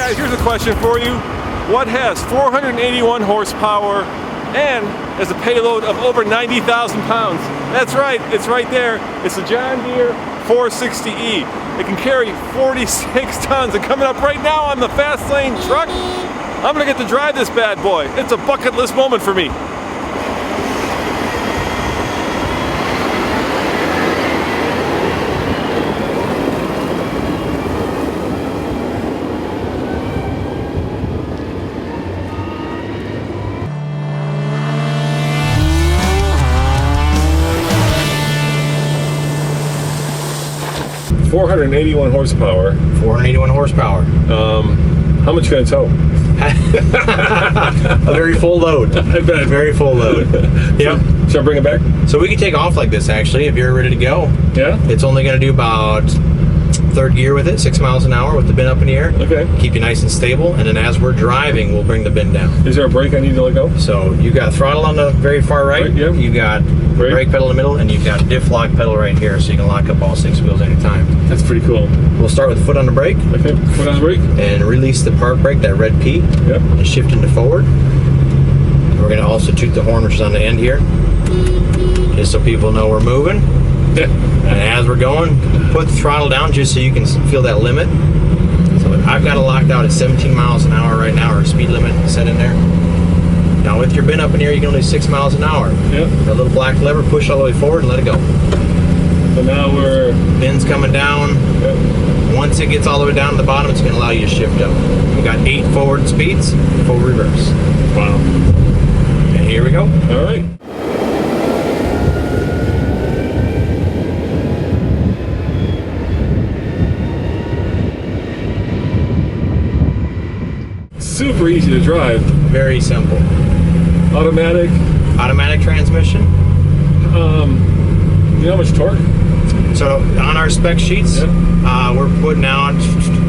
guys, here's a question for you. What has 481 horsepower and has a payload of over 90,000 pounds? That's right, it's right there. It's the John Deere 460E. It can carry 46 tons. And coming up right now on the fast lane truck, I'm gonna get to drive this bad boy. It's a bucket list moment for me. $481 horsepower. 481 horsepower. How much can I tow? A very full load. I bet. A very full load. Yep. Should I bring it back? So we can take off like this actually if you're ready to go. Yeah? It's only going to do about third gear with it, 6 miles an hour with the bin up in the air. Okay. Keep you nice and stable, and then as we're driving, we'll bring the bin down. Is there a brake I need to let go? So you got throttle on the very far right. Yeah. You got brake pedal in the middle, and you've got diff lock pedal right here, so you can lock up all 6 wheels anytime. That's pretty cool. We'll start with foot on the brake. Okay, foot on the brake. And release the park brake, that red P. Yep. And shift into forward. We're going to also toot the horn, which is on the end here, just so people know we're moving. And as we're going, put the throttle down just so you can feel that limit. So I've got it locked out at 17 miles an hour right now, or speed limit set in there. Now with your bin up in here, you can only do 6 miles an hour. Yep. That little black lever, push all the way forward and let it go. So now we're... Bin's coming down. Yep. Once it gets all the way down to the bottom, it's going to allow you to shift up. We've got 8 forward speeds, 4 reverse. Wow. And here we go. All right. Super easy to drive. Very simple. Automatic. Automatic transmission. You know how much torque? So on our spec sheets, we're putting out,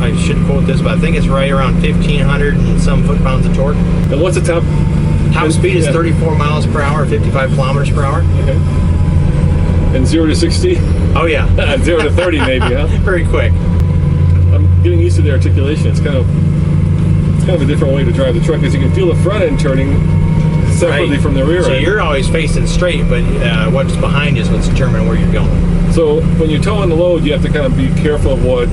I should quote this, but I think it's right around 1,500 and some foot-pounds of torque. And what's the top? Top speed is 34 miles per hour, 55 kilometers per hour. Okay. And 0 to 60? Oh yeah. 0 to 30 maybe, huh? Very quick. I'm getting used to the articulation. It's kind of a different way to drive the truck, because you can feel the front end turning separately from the rear end. So you're always facing straight, but what's behind you is what's determining where you're going. So when you're towing the load, you have to kind of be careful of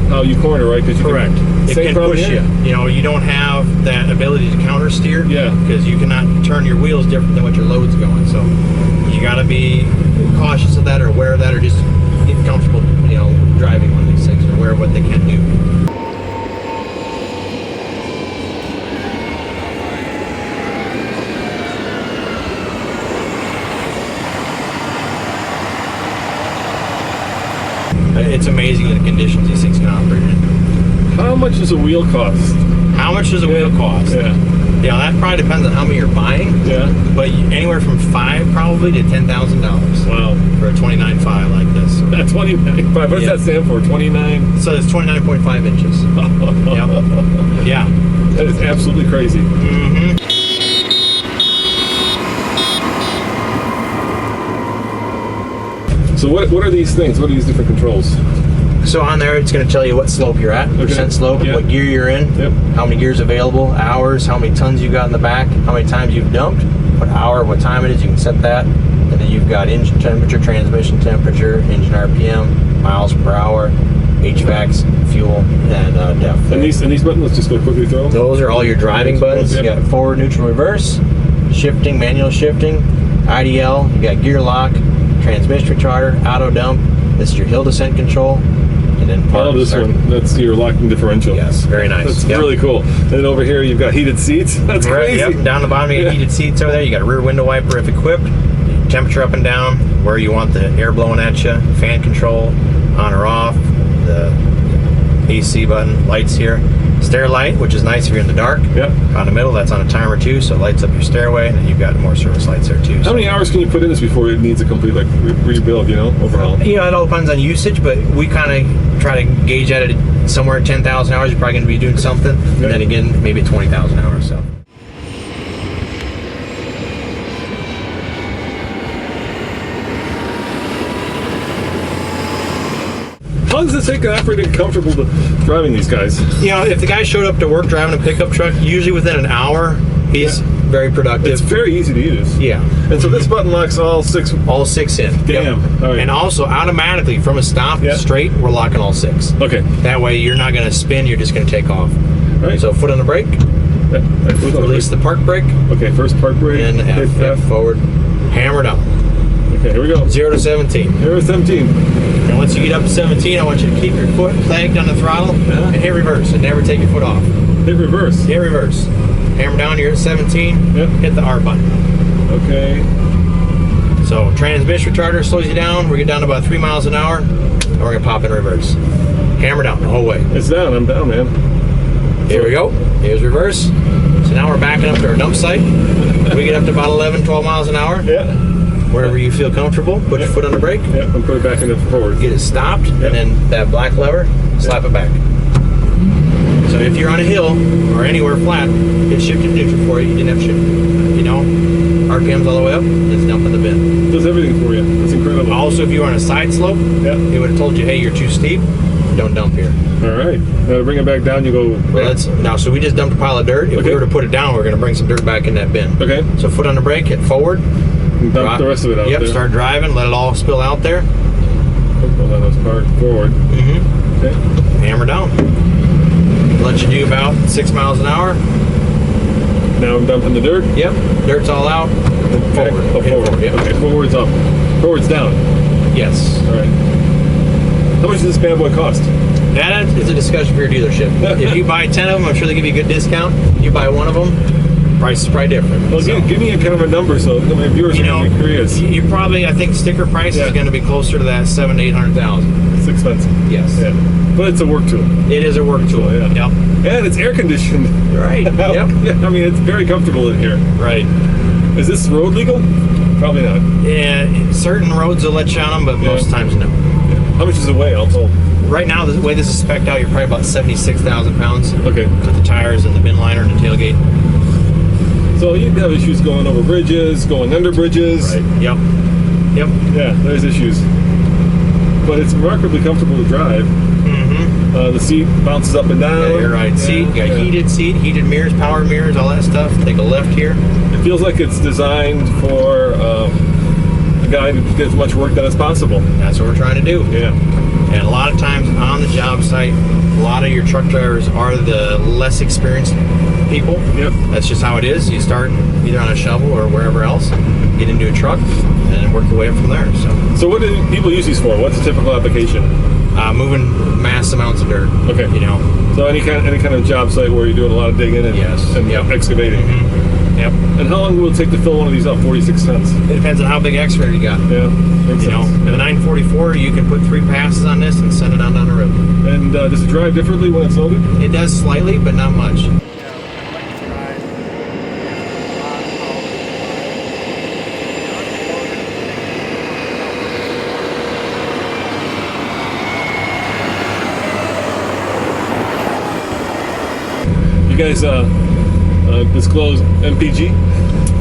how you corner, right? Correct. It can push you. You know, you don't have that ability to counter steer. Yeah. Because you cannot turn your wheels different than what your load's going. So you got to be cautious of that, or aware of that, or just get comfortable, you know, driving one of these things, or aware of what they can do. It's amazing the conditions these things can operate in. How much does a wheel cost? How much does a wheel cost? Yeah. Yeah, that probably depends on how many you're buying. Yeah. But anywhere from $5,000 probably to $10,000. Wow. For a 29.5 like this. 29.5. What does that stand for? 29? So it's 29.5 inches. Yep. Yeah. That is absolutely crazy. Mm-hmm. So what are these things? What are these different controls? So on there, it's going to tell you what slope you're at, percent slope, what gear you're in, how many gears available, hours, how many tons you got in the back, how many times you've dumped, what hour, what time it is. You can set that. And then you've got engine temperature, transmission temperature, engine RPM, miles per hour, HVACs, fuel, and depth. And these buttons, let's just go quickly through them. Those are all your driving buttons. You got forward, neutral, reverse, shifting, manual shifting, IDL. You got gear lock, transmission retarder, auto dump. This is your hill descent control. And then this one, that's your locking differential. Yes, very nice. That's really cool. And then over here, you've got heated seats. That's crazy. Yep. Down the bottom, you got heated seats over there. You got a rear window wiper if equipped. Temperature up and down, where you want the air blowing at you. Fan control, on or off. The AC button, lights here. Stair light, which is nice if you're in the dark. Yep. On the middle, that's on a timer too, so it lights up your stairway, and then you've got more service lights there too. How many hours can you put in this before it needs a complete rebuild, you know, overhaul? You know, it all depends on usage, but we kind of try to gauge at it somewhere at 10,000 hours. You're probably going to be doing something, and then again, maybe 20,000 hours. So. long does it take an operator to get comfortable to driving these guys? You know, if the guy showed up to work driving a pickup truck, usually within an hour, he's very productive. It's very easy to use. Yeah. And so this button locks all six. All 6 in. Damn. Yep. All right. And also automatically from a stop straight, we're locking all 6. Okay. That way you're not going to spin, you're just going to take off. Right. So foot on the brake. Release the park brake. Okay, first park brake. And F forward. Hammer down. Okay, here we go. 0 to 17. Here is 17. And once you get up to 17, I want you to keep your foot plagued on the throttle and hit reverse and never take your foot off. Hit reverse. Hit reverse. Hammer down, you're at 17. Yep. Hit the R button. Okay. So transmission retarder slows you down. We get down to about 3 miles an hour, and we're gonna pop in reverse. Hammer down the whole way. It's down. I'm down, man. Here we go. Here's reverse. So now we're backing up to our dump site. We get up to about 11, 12 miles an hour. Yeah. Wherever you feel comfortable, put your foot on the brake. Yeah, and put it back into forward. Get it stopped, and then that black lever, slap it back. So if you're on a hill or anywhere flat, it shifted neutral for you. You didn't have shift. You know, RPM's all the way up, it's dumping the bin. It does everything for you. That's incredible. Also, if you were on a side slope, it would have told you, hey, you're too steep. Don't dump here. All right. Now to bring it back down, you go. Well, so we just dumped a pile of dirt. If we were to put it down, we're going to bring some dirt back in that bin. Okay. So foot on the brake, hit forward. And dump the rest of it out there. Yep, start driving, let it all spill out there. Hold on, let's park forward. Mm-hmm. Okay. Hammer down. Let you do about 6 miles an hour. Now I'm dumping the dirt. Yep, dirt's all out. Okay. Forward. Up forward. Yep. Okay, forward's up. Forward's down. Yes. All right. How much does this bad boy cost? That is a discussion for your dealership. If you buy 10 of them, I'm sure they give you a good discount. You buy one of them, price is probably different. Well, give me a kind of a number so my viewers are going to be curious. You probably, I think sticker price is going to be closer to that 700,000 to 800,000. It's expensive. Yes. Yeah. But it's a work tool. It is a work tool. Yeah. Yep. And it's air conditioned. Right. Yep. Yeah, I mean, it's very comfortable in here. Right. Is this road legal? Probably not. Yeah, certain roads will let you on them, but most times no. Yeah. How much does it weigh, all told? Right now, the way this is spec'd out, you're probably about 76,000 pounds. Okay. With the tires and the bin liner and the tailgate. So you have issues going over bridges, going under bridges. Right. Yep. Yep. Yeah, there's issues. But it's remarkably comfortable to drive. Mm-hmm. The seat bounces up and down. Yeah, you're right. Seat, you got heated seat, heated mirrors, power mirrors, all that stuff. Take a left here. It feels like it's designed for a guy to get as much work done as possible. That's what we're trying to do. Yeah. And a lot of times on the job site, a lot of your truck drivers are the less experienced people. Yep. That's just how it is. You start either on a shovel or wherever else, get into a truck, and then work your way up from there. So what do people use these for? What's a typical application? Moving mass amounts of dirt. Okay. You know. So any kind of job site where you're doing a lot of digging and, excavating. Mm-hmm. Yep. And how long will it take to fill one of these up? 46 tons. It depends on how big excavator you got. Yeah. Makes You know, sense. with a 944, you can put 3 passes on this and send it on down the road. And does it drive differently when it's loaded? It does slightly, but not much. You guys disclose MPG?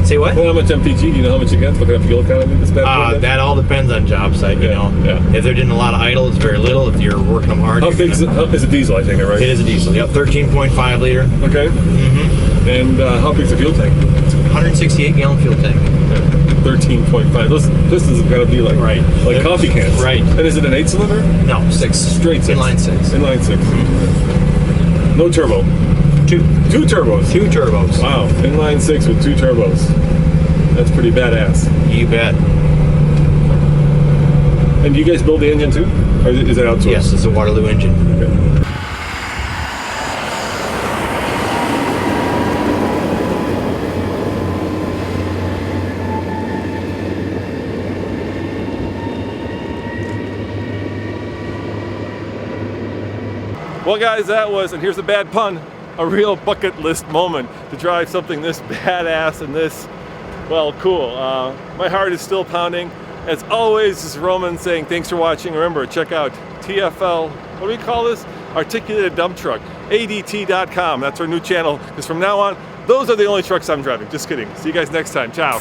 Say what? Well, how much MPG? Do you know how much it gets? Looking at fuel economy this bad boy? That all depends on job site, you know. Yeah. If they're doing a lot of idle, it's very little. If you're working them hard, How big is it? Is it diesel, I think, right? It is a diesel. Yep, 13.5 liter. Okay. Mm-hmm. And how big is the fuel tank? 168 gallon fuel tank. 13.5. Those pistons have got to be like coffee cans. Right. And is it an 8-cylinder? No, 6. Straight 6. Inline 6. Inline 6. Mm-hmm. No turbo. 2 turbos. 2 turbos. Wow. Inline 6 with 2 turbos. That's pretty badass. You bet. And do you guys build the engine too? Or is that outsourced? Yes, it's a Waterloo engine. Okay. Well guys, that was, and here's a bad pun, a real bucket list moment to drive something this badass and this, well, cool. My heart is still pounding. As always, this is Roman saying thanks for watching. Remember, check out TFL, what do we call this? Articulated Dump Truck, ADT.com. That's our new channel, because from now on, those are the only trucks I'm driving. Just kidding. See you guys next time. Ciao.